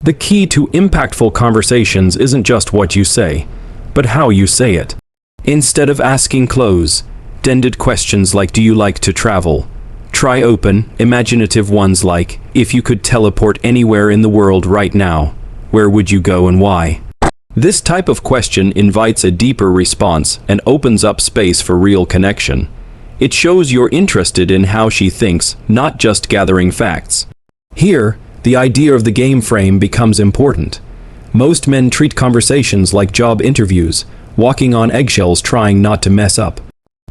The key to impactful conversations isn't just what you say, but how you say it. Instead of asking close-ended questions like "Do you like to travel?" try open, imaginative ones like "If you could teleport anywhere in the world right now, where would you go and why?" This type of question invites a deeper response and opens up space for real connection. It shows you're interested in how she thinks, not just gathering facts. Here, the idea of the game frame becomes important. Most men treat conversations like job interviews, walking on eggshells trying not to mess up.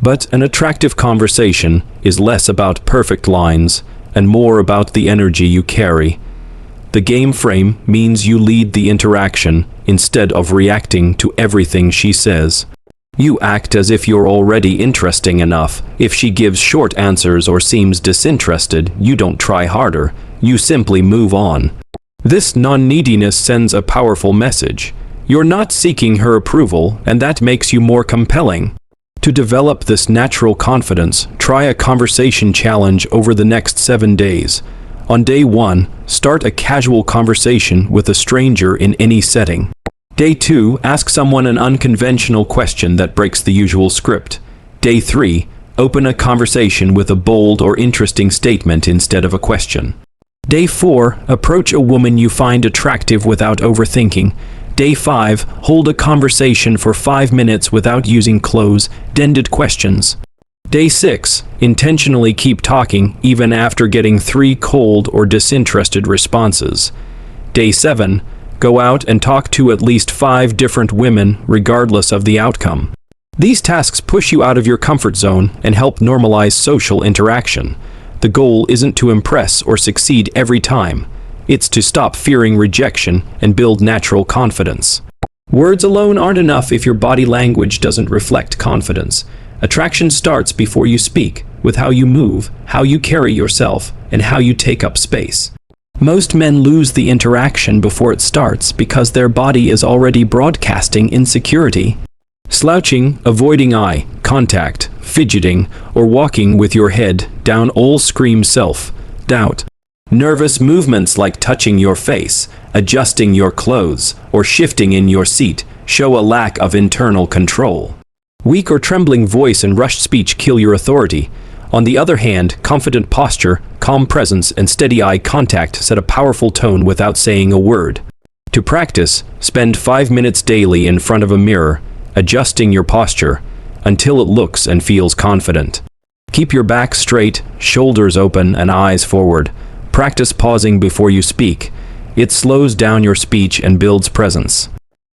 But an attractive conversation is less about perfect lines and more about the energy you carry. The game frame means you lead the interaction instead of reacting to everything she says. You act as if you're already interesting enough. If she gives short answers or seems disinterested, you don't try harder. You simply move on. This non-neediness sends a powerful message. You're not seeking her approval, and that makes you more compelling. To develop this natural confidence, try a conversation challenge over the next 7 days. On day 1, start a casual conversation with a stranger in any setting. Day 2, ask someone an unconventional question that breaks the usual script. Day 3, open a conversation with a bold or interesting statement instead of a question. Day 4, approach a woman you find attractive without overthinking. Day 5, hold a conversation for 5 minutes without using close-ended questions. Day 6, intentionally keep talking even after getting 3 cold or disinterested responses. Day 7, go out and talk to at least 5 different women regardless of the outcome. These tasks push you out of your comfort zone and help normalize social interaction. The goal isn't to impress or succeed every time. It's to stop fearing rejection and build natural confidence. Words alone aren't enough if your body language doesn't reflect confidence. Attraction starts before you speak, with how you move, how you carry yourself, and how you take up space. Most men lose the interaction before it starts because their body is already broadcasting insecurity. Slouching, avoiding eye contact, fidgeting, or walking with your head down all scream self-doubt. Nervous movements like touching your face, adjusting your clothes, or shifting in your seat show a lack of internal control. Weak or trembling voice and rushed speech kill your authority. On the other hand, confident posture, calm presence, and steady eye contact set a powerful tone without saying a word. To practice, spend 5 minutes daily in front of a mirror, adjusting your posture until it looks and feels confident. Keep your back straight, shoulders open, and eyes forward. Practice pausing before you speak. It slows down your speech and builds presence.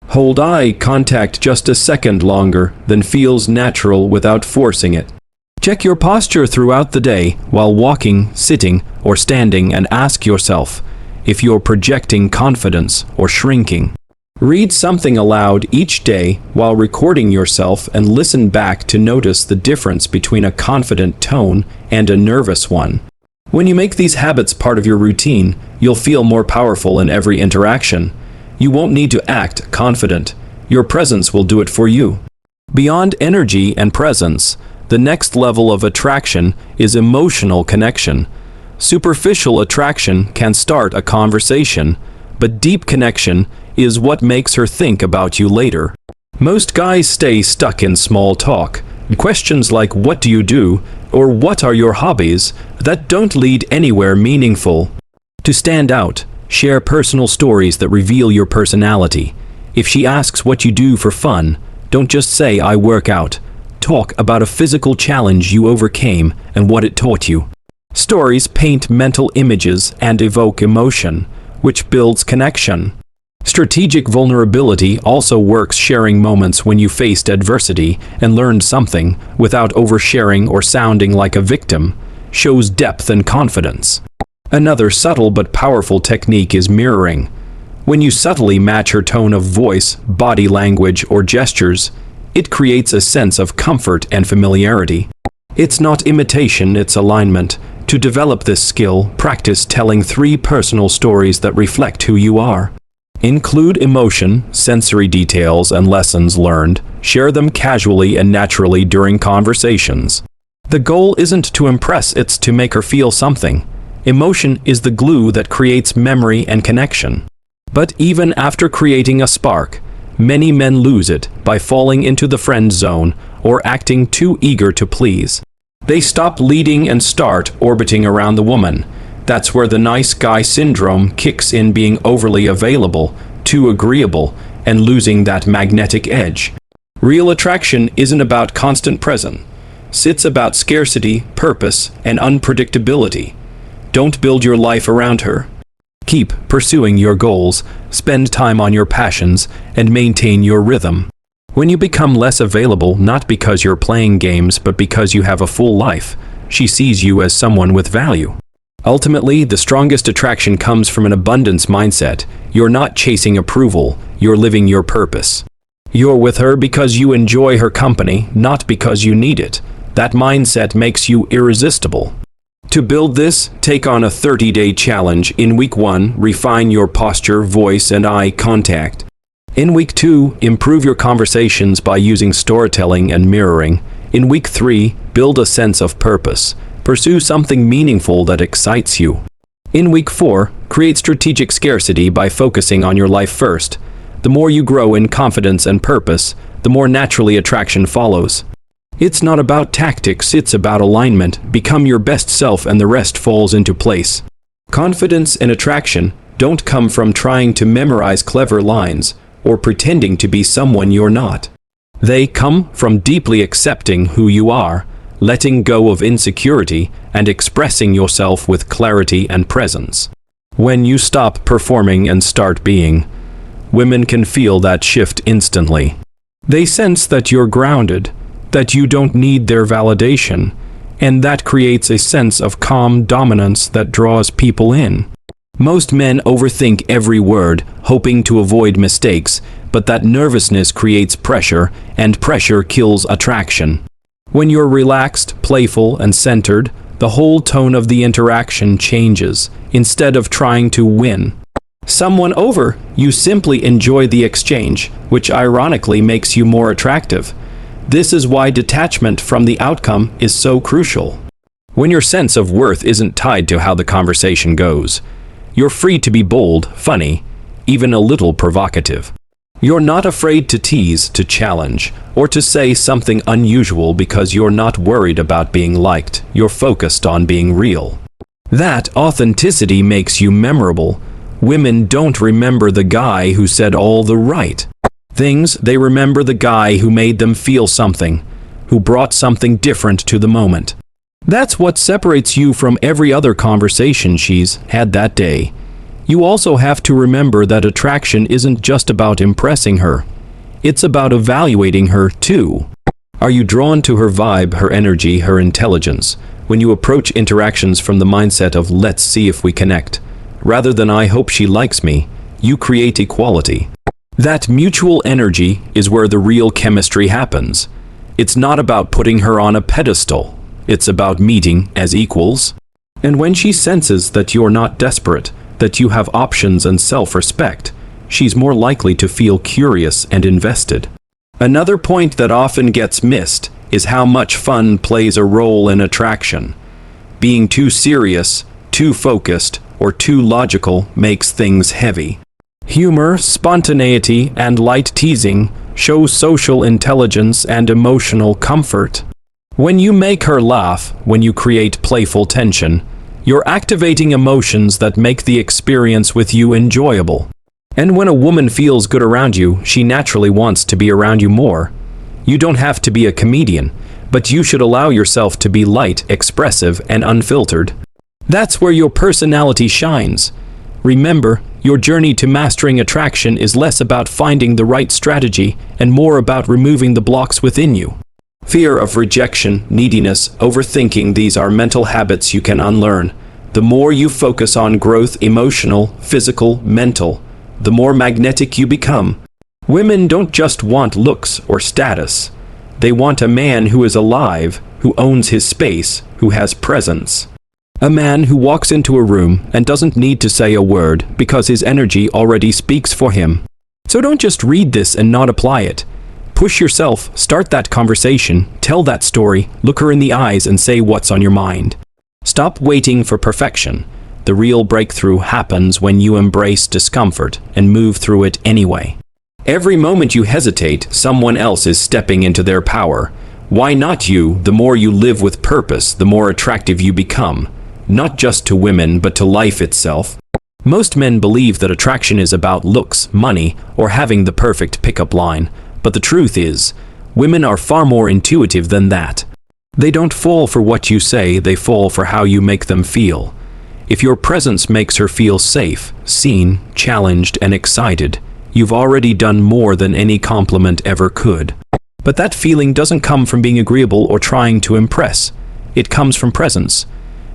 Hold eye contact just a second longer than feels natural without forcing it. Check your posture throughout the day while walking, sitting, or standing and ask yourself if you're projecting confidence or shrinking. Read something aloud each day while recording yourself and listen back to notice the difference between a confident tone and a nervous one. When you make these habits part of your routine, you'll feel more powerful in every interaction. You won't need to act confident. Your presence will do it for you. Beyond energy and presence, the next level of attraction is emotional connection. Superficial attraction can start a conversation, but deep connection is what makes her think about you later. Most guys stay stuck in small talk. Questions like "What do you do?" or "What are your hobbies?" that don't lead anywhere meaningful. To stand out, share personal stories that reveal your personality. If she asks what you do for fun, don't just say "I work out." Talk about a physical challenge you overcame and what it taught you. Stories paint mental images and evoke emotion, which builds connection. Strategic vulnerability also works, sharing moments when you faced adversity and learned something without oversharing or sounding like a victim shows depth and confidence. Another subtle but powerful technique is mirroring. When you subtly match her tone of voice, body language, or gestures, it creates a sense of comfort and familiarity. It's not imitation, it's alignment. To develop this skill, practice telling 3 personal stories that reflect who you are. Include emotion, sensory details, and lessons learned. Share them casually and naturally during conversations. The goal isn't to impress, it's to make her feel something. Emotion is the glue that creates memory and connection. But even after creating a spark, many men lose it by falling into the friend zone or acting too eager to please. They stop leading and start orbiting around the woman. That's where the nice guy syndrome kicks in, being overly available, too agreeable, and losing that magnetic edge. Real attraction isn't about constant presence. It's about scarcity, purpose, and unpredictability. Don't build your life around her. Keep pursuing your goals, spend time on your passions, and maintain your rhythm. When you become less available, not because you're playing games, but because you have a full life, she sees you as someone with value. Ultimately, the strongest attraction comes from an abundance mindset. You're not chasing approval, you're living your purpose. You're with her because you enjoy her company, not because you need it. That mindset makes you irresistible. To build this, take on a 30-day challenge. In week 1, refine your posture, voice, and eye contact. In week 2, improve your conversations by using storytelling and mirroring. In week 3, build a sense of purpose. Pursue something meaningful that excites you. In week 4, create strategic scarcity by focusing on your life first. The more you grow in confidence and purpose, the more naturally attraction follows. It's not about tactics, it's about alignment. Become your best self and the rest falls into place. Confidence and attraction don't come from trying to memorize clever lines or pretending to be someone you're not. They come from deeply accepting who you are, letting go of insecurity, and expressing yourself with clarity and presence. When you stop performing and start being, women can feel that shift instantly. They sense that you're grounded, that you don't need their validation, and that creates a sense of calm dominance that draws people in. Most men overthink every word, hoping to avoid mistakes, but that nervousness creates pressure, and pressure kills attraction. When you're relaxed, playful, and centered, the whole tone of the interaction changes. Instead of trying to win someone over, you simply enjoy the exchange, which ironically makes you more attractive. This is why detachment from the outcome is so crucial. When your sense of worth isn't tied to how the conversation goes, you're free to be bold, funny, even a little provocative. You're not afraid to tease, to challenge, or to say something unusual because you're not worried about being liked. You're focused on being real. That authenticity makes you memorable. Women don't remember the guy who said all the right things. They remember the guy who made them feel something, who brought something different to the moment. That's what separates you from every other conversation she's had that day. You also have to remember that attraction isn't just about impressing her. It's about evaluating her too. Are you drawn to her vibe, her energy, her intelligence? When you approach interactions from the mindset of "let's see if we connect," rather than "I hope she likes me," you create equality. That mutual energy is where the real chemistry happens. It's not about putting her on a pedestal. It's about meeting as equals. And when she senses that you're not desperate, that you have options and self-respect, she's more likely to feel curious and invested. Another point that often gets missed is how much fun plays a role in attraction. Being too serious, too focused, or too logical makes things heavy. Humor, spontaneity, and light teasing show social intelligence and emotional comfort. When you make her laugh, when you create playful tension, you're activating emotions that make the experience with you enjoyable. And when a woman feels good around you, she naturally wants to be around you more. You don't have to be a comedian, but you should allow yourself to be light, expressive, and unfiltered. That's where your personality shines. Remember, your journey to mastering attraction is less about finding the right strategy and more about removing the blocks within you. Fear of rejection, neediness, overthinking, these are mental habits you can unlearn. The more you focus on growth, emotional, physical, mental, the more magnetic you become. Women don't just want looks or status. They want a man who is alive, who owns his space, who has presence. A man who walks into a room and doesn't need to say a word because his energy already speaks for him. So don't just read this and not apply it. Push yourself, start that conversation, tell that story, look her in the eyes and say what's on your mind. Stop waiting for perfection. The real breakthrough happens when you embrace discomfort and move through it anyway. Every moment you hesitate, someone else is stepping into their power. Why not you? The more you live with purpose, the more attractive you become. Not just to women, but to life itself. Most men believe that attraction is about looks, money, or having the perfect pickup line. But the truth is, women are far more intuitive than that. They don't fall for what you say, they fall for how you make them feel. If your presence makes her feel safe, seen, challenged, and excited, you've already done more than any compliment ever could. But that feeling doesn't come from being agreeable or trying to impress. It comes from presence.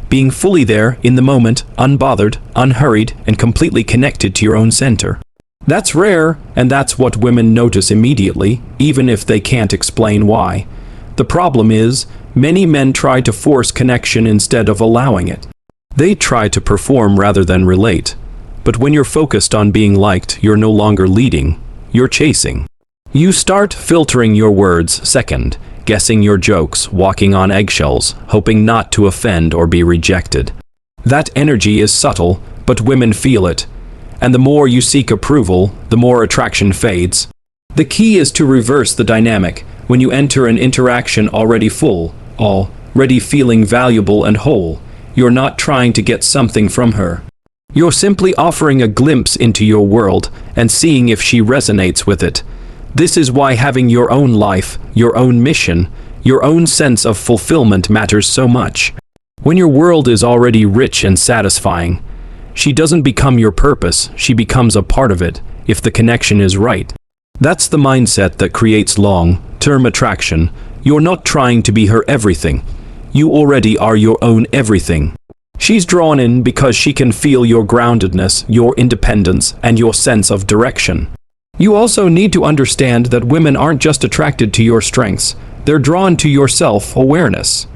Being fully there, in the moment, unbothered, unhurried, and completely connected to your own center. That's rare, and that's what women notice immediately, even if they can't explain why. The problem is, many men try to force connection instead of allowing it. They try to perform rather than relate. But when you're focused on being liked, you're no longer leading, you're chasing. You start filtering your words second, guessing your jokes, walking on eggshells, hoping not to offend or be rejected. That energy is subtle, but women feel it. And the more you seek approval, the more attraction fades. The key is to reverse the dynamic. When you enter an interaction already full, already feeling valuable and whole, you're not trying to get something from her. You're simply offering a glimpse into your world and seeing if she resonates with it. This is why having your own life, your own mission, your own sense of fulfillment matters so much. When your world is already rich and satisfying, she doesn't become your purpose, she becomes a part of it, if the connection is right. That's the mindset that creates long-term attraction. You're not trying to be her everything. You already are your own everything. She's drawn in because she can feel your groundedness, your independence, and your sense of direction. You also need to understand that women aren't just attracted to your strengths, they're drawn to your self-awareness.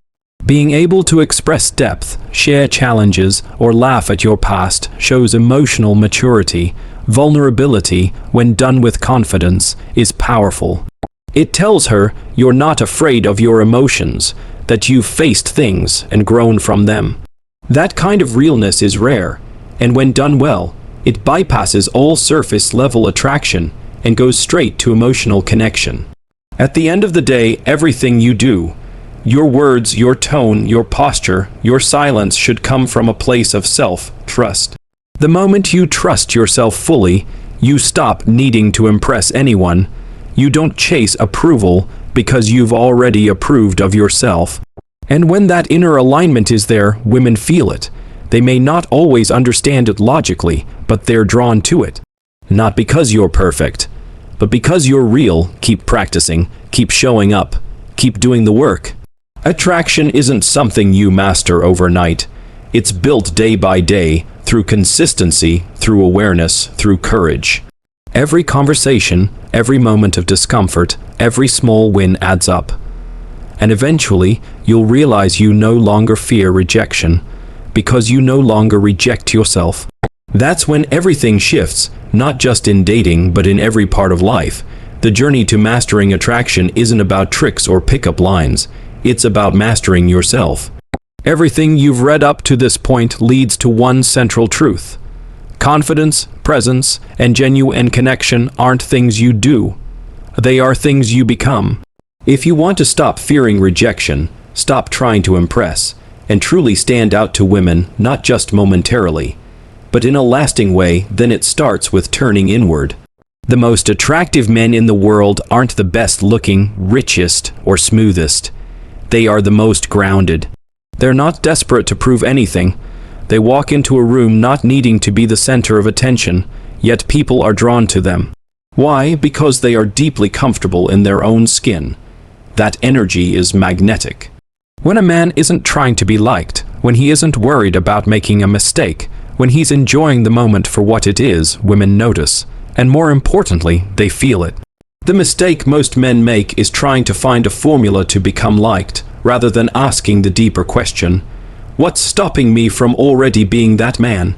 Being able to express depth, share challenges, or laugh at your past shows emotional maturity. Vulnerability, when done with confidence, is powerful. It tells her you're not afraid of your emotions, that you've faced things and grown from them. That kind of realness is rare, and when done well, it bypasses all surface-level attraction and goes straight to emotional connection. At the end of the day, everything you do, your words, your tone, your posture, your silence should come from a place of self-trust. The moment you trust yourself fully, you stop needing to impress anyone. You don't chase approval because you've already approved of yourself. And when that inner alignment is there, women feel it. They may not always understand it logically, but they're drawn to it. Not because you're perfect, but because you're real. Keep practicing, keep showing up, keep doing the work. Attraction isn't something you master overnight. It's built day by day, through consistency, through awareness, through courage. Every conversation, every moment of discomfort, every small win adds up. And eventually, you'll realize you no longer fear rejection, because you no longer reject yourself. That's when everything shifts, not just in dating, but in every part of life. The journey to mastering attraction isn't about tricks or pickup lines. It's about mastering yourself. Everything you've read up to this point leads to one central truth. Confidence, presence, and genuine connection aren't things you do. They are things you become. If you want to stop fearing rejection, stop trying to impress, and truly stand out to women, not just momentarily, but in a lasting way, then it starts with turning inward. The most attractive men in the world aren't the best looking, richest, or smoothest. They are the most grounded. They're not desperate to prove anything. They walk into a room not needing to be the center of attention, yet people are drawn to them. Why? Because they are deeply comfortable in their own skin. That energy is magnetic. When a man isn't trying to be liked, when he isn't worried about making a mistake, when he's enjoying the moment for what it is, women notice. And more importantly, they feel it. The mistake most men make is trying to find a formula to become liked, rather than asking the deeper question, what's stopping me from already being that man?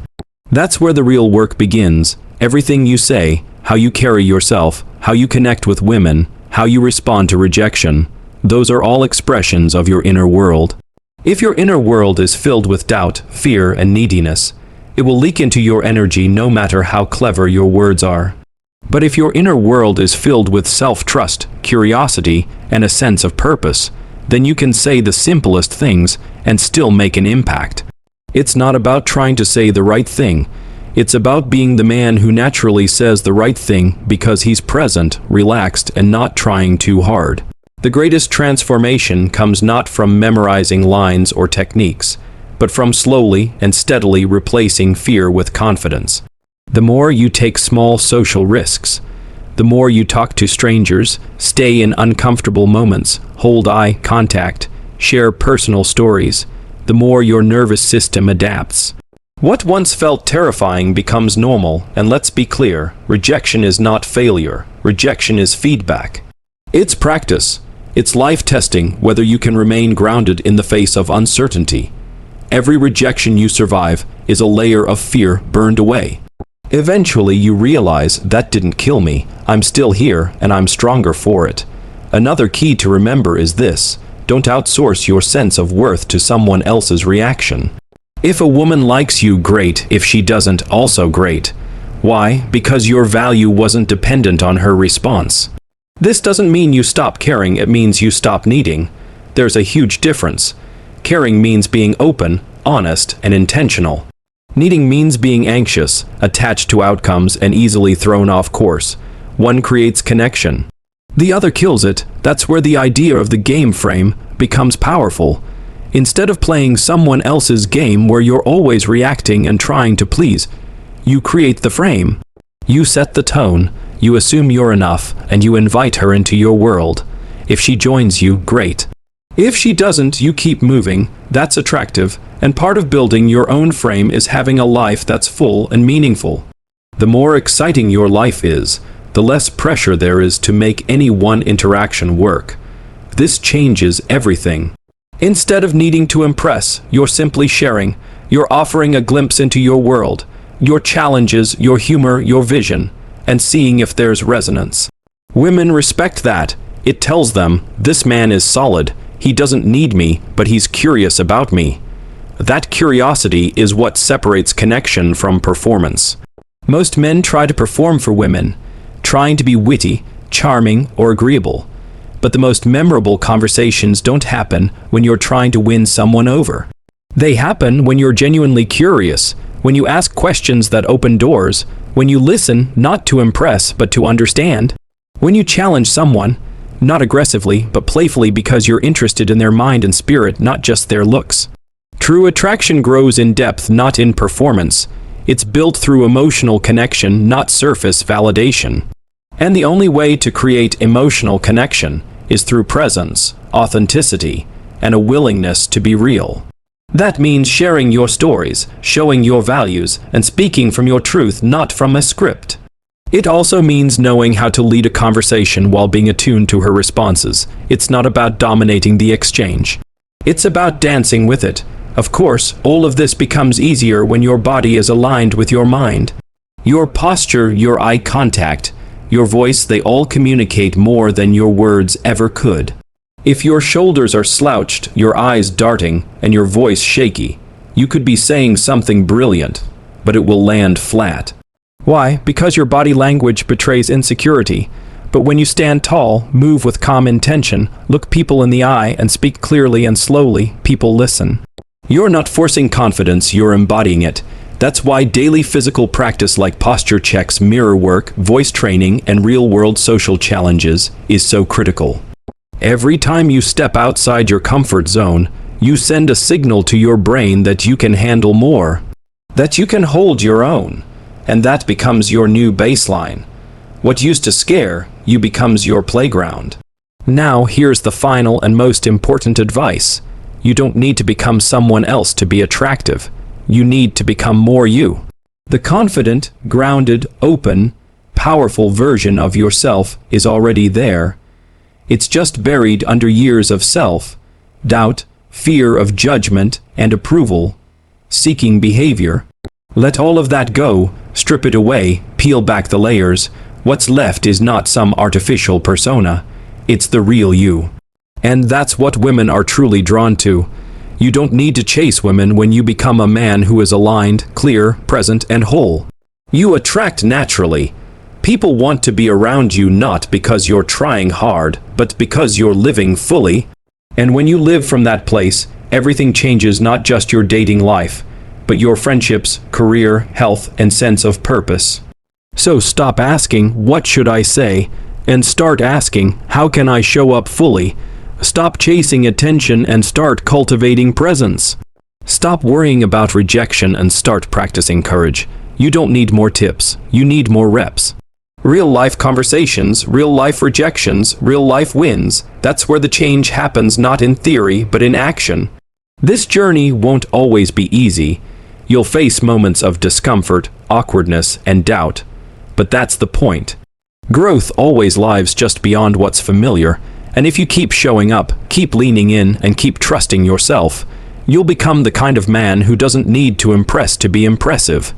That's where the real work begins. Everything you say, how you carry yourself, how you connect with women, how you respond to rejection, those are all expressions of your inner world. If your inner world is filled with doubt, fear, and neediness, It will leak into your energy no matter how clever your words are. But if your inner world is filled with self-trust, curiosity, and a sense of purpose, then you can say the simplest things and still make an impact. It's not about trying to say the right thing. It's about being the man who naturally says the right thing because he's present, relaxed, and not trying too hard. The greatest transformation comes not from memorizing lines or techniques, but from slowly and steadily replacing fear with confidence. The more you take small social risks, the more you talk to strangers, stay in uncomfortable moments, hold eye contact, share personal stories, the more your nervous system adapts. What once felt terrifying becomes normal, and let's be clear, rejection is not failure. Rejection is feedback. It's practice. It's life testing whether you can remain grounded in the face of uncertainty. Every rejection you survive is a layer of fear burned away. Eventually you realize that didn't kill me, I'm still here and I'm stronger for it. Another key to remember is this: don't outsource your sense of worth to someone else's reaction. If a woman likes you, great. If she doesn't, also great. Why? Because your value wasn't dependent on her response. This doesn't mean you stop caring, it means you stop needing. There's a huge difference. Caring means being open, honest, and intentional. Needing means being anxious, attached to outcomes, and easily thrown off course. One creates connection. The other kills it. That's where the idea of the game frame becomes powerful. Instead of playing someone else's game where you're always reacting and trying to please, you create the frame. You set the tone, you assume you're enough, and you invite her into your world. If she joins you, great. If she doesn't, you keep moving. That's attractive, and part of building your own frame is having a life that's full and meaningful. The more exciting your life is, the less pressure there is to make any one interaction work. This changes everything. Instead of needing to impress, you're simply sharing. You're offering a glimpse into your world, your challenges, your humor, your vision, and seeing if there's resonance. Women respect that. It tells them, this man is solid. He doesn't need me, but he's curious about me. That curiosity is what separates connection from performance. Most men try to perform for women, trying to be witty, charming, or agreeable. But the most memorable conversations don't happen when you're trying to win someone over. They happen when you're genuinely curious, when you ask questions that open doors, when you listen not to impress but to understand, when you challenge someone, not aggressively but playfully because you're interested in their mind and spirit, not just their looks. True attraction grows in depth, not in performance. It's built through emotional connection, not surface validation. And the only way to create emotional connection is through presence, authenticity, and a willingness to be real. That means sharing your stories, showing your values, and speaking from your truth, not from a script. It also means knowing how to lead a conversation while being attuned to her responses. It's not about dominating the exchange. It's about dancing with it. Of course, all of this becomes easier when your body is aligned with your mind. Your posture, your eye contact, your voice, they all communicate more than your words ever could. If your shoulders are slouched, your eyes darting, and your voice shaky, you could be saying something brilliant, but it will land flat. Why? Because your body language betrays insecurity. But when you stand tall, move with calm intention, look people in the eye, and speak clearly and slowly, people listen. You're not forcing confidence, you're embodying it. That's why daily physical practice like posture checks, mirror work, voice training, and real-world social challenges is so critical. Every time you step outside your comfort zone, you send a signal to your brain that you can handle more, that you can hold your own, and that becomes your new baseline. What used to scare you becomes your playground. Now here's the final and most important advice. You don't need to become someone else to be attractive. You need to become more you. The confident, grounded, open, powerful version of yourself is already there. It's just buried under years of self-doubt, fear of judgment and approval, seeking behavior. Let all of that go, strip it away, peel back the layers. What's left is not some artificial persona. It's the real you. And that's what women are truly drawn to. You don't need to chase women when you become a man who is aligned, clear, present, and whole. You attract naturally. People want to be around you not because you're trying hard, but because you're living fully. And when you live from that place, everything changes, not just your dating life, but your friendships, career, health, and sense of purpose. So stop asking, "What should I say?" and start asking, "How can I show up fully?" Stop chasing attention and start cultivating presence. Stop worrying about rejection and start practicing courage. You don't need more tips, you need more reps. Real life conversations, real life rejections, real life wins. That's where the change happens, not in theory, but in action. This journey won't always be easy. You'll face moments of discomfort, awkwardness, and doubt. But that's the point. Growth always lies just beyond what's familiar, and if you keep showing up, keep leaning in, and keep trusting yourself, you'll become the kind of man who doesn't need to impress to be impressive.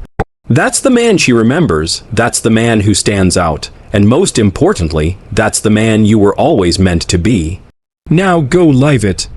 That's the man she remembers, that's the man who stands out, and most importantly, that's the man you were always meant to be. Now go live it.